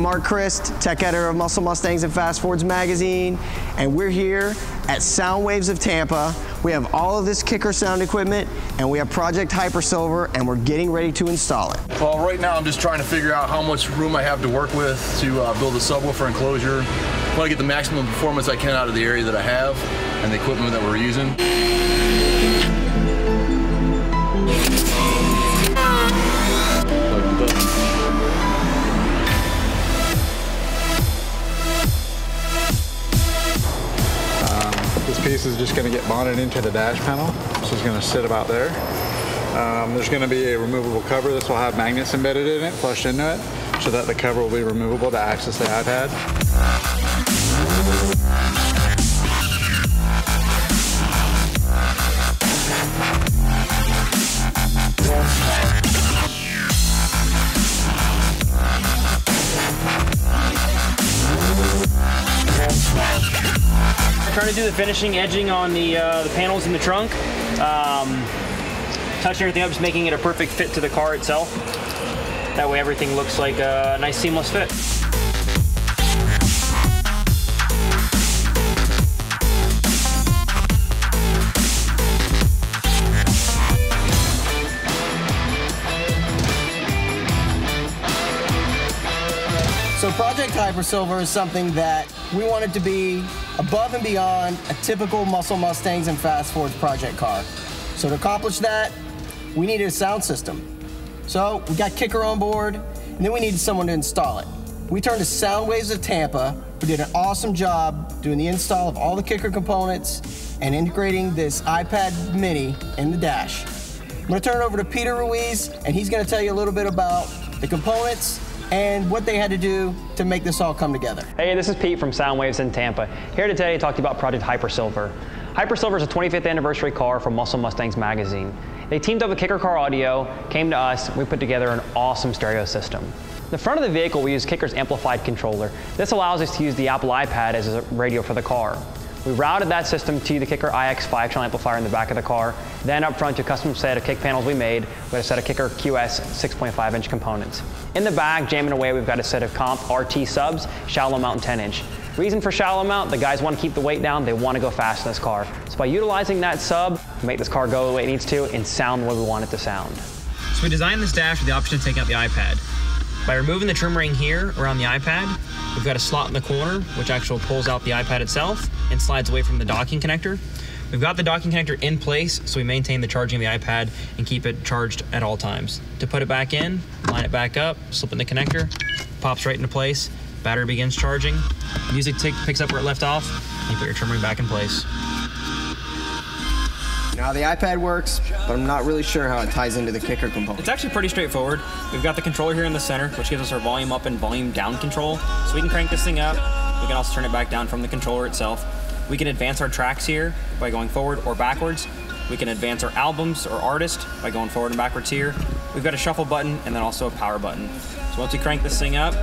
Mark Christ, tech editor of Muscle Mustangs and Fast Forwards magazine, and we're here at Soundwaves of Tampa. We have all of this kicker sound equipment, and we have Project Hypersilver, and we're getting ready to install it. Well, right now I'm just trying to figure out how much room I have to work with to build a subwoofer enclosure. I want to get the maximum performance I can out of the area that I have and the equipment that we're using. This piece is just going to get mounted into the dash panel, so it's going to sit about there. There's going to be a removable cover. This will have magnets embedded in it, flushed into it, so that the cover will be removable to access the iPad. Trying to do the finishing edging on the panels in the trunk. Touching everything up, just making it a perfect fit to the car itself. That way everything looks like a nice seamless fit. So Project Hypersilver is something that we wanted to be above and beyond a typical Muscle Mustangs and Fast Forwards project car. So to accomplish that, we needed a sound system. So we got Kicker on board, and then we needed someone to install it. We turned to Soundwaves of Tampa, who did an awesome job doing the install of all the Kicker components and integrating this iPad mini in the dash. I'm gonna turn it over to Peter Ruiz, and he's gonna tell you a little bit about the components and what they had to do to make this all come together. Hey, this is Pete from Soundwaves in Tampa, here today to talk to you about Project Hypersilver. Hypersilver is a 25th anniversary car from Muscle Mustangs magazine. They teamed up with Kicker Car Audio, came to us, and we put together an awesome stereo system. The front of the vehicle, we use Kicker's amplified controller. This allows us to use the Apple iPad as a radio for the car. We routed that system to the Kicker iX 5-channel amplifier in the back of the car. Then up front to a custom set of kick panels we made with a set of Kicker QS 6.5-inch components. In the back, jamming away, we've got a set of Comp RT subs, shallow mount 10-inch. Reason for shallow mount, the guys want to keep the weight down, they want to go fast in this car. So by utilizing that sub, we make this car go the way it needs to and sound the way we want it to sound. So we designed this dash with the option to take out the iPad. By removing the trim ring here around the iPad, we've got a slot in the corner which actually pulls out the iPad itself and slides away from the docking connector. We've got the docking connector in place, so we maintain the charging of the iPad and keep it charged at all times. To put it back in, line it back up, slip in the connector, pops right into place, battery begins charging, music picks up where it left off, and you put your trim ring back in place. Now the iPad works, but I'm not really sure how it ties into the Kicker component. It's actually pretty straightforward. We've got the controller here in the center, which gives us our volume up and volume down control. So we can crank this thing up. We can also turn it back down from the controller itself. We can advance our tracks here by going forward or backwards. We can advance our albums or artist by going forward and backwards here. We've got a shuffle button and then also a power button. So once we crank this thing up,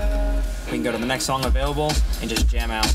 we can go to the next song available and just jam out.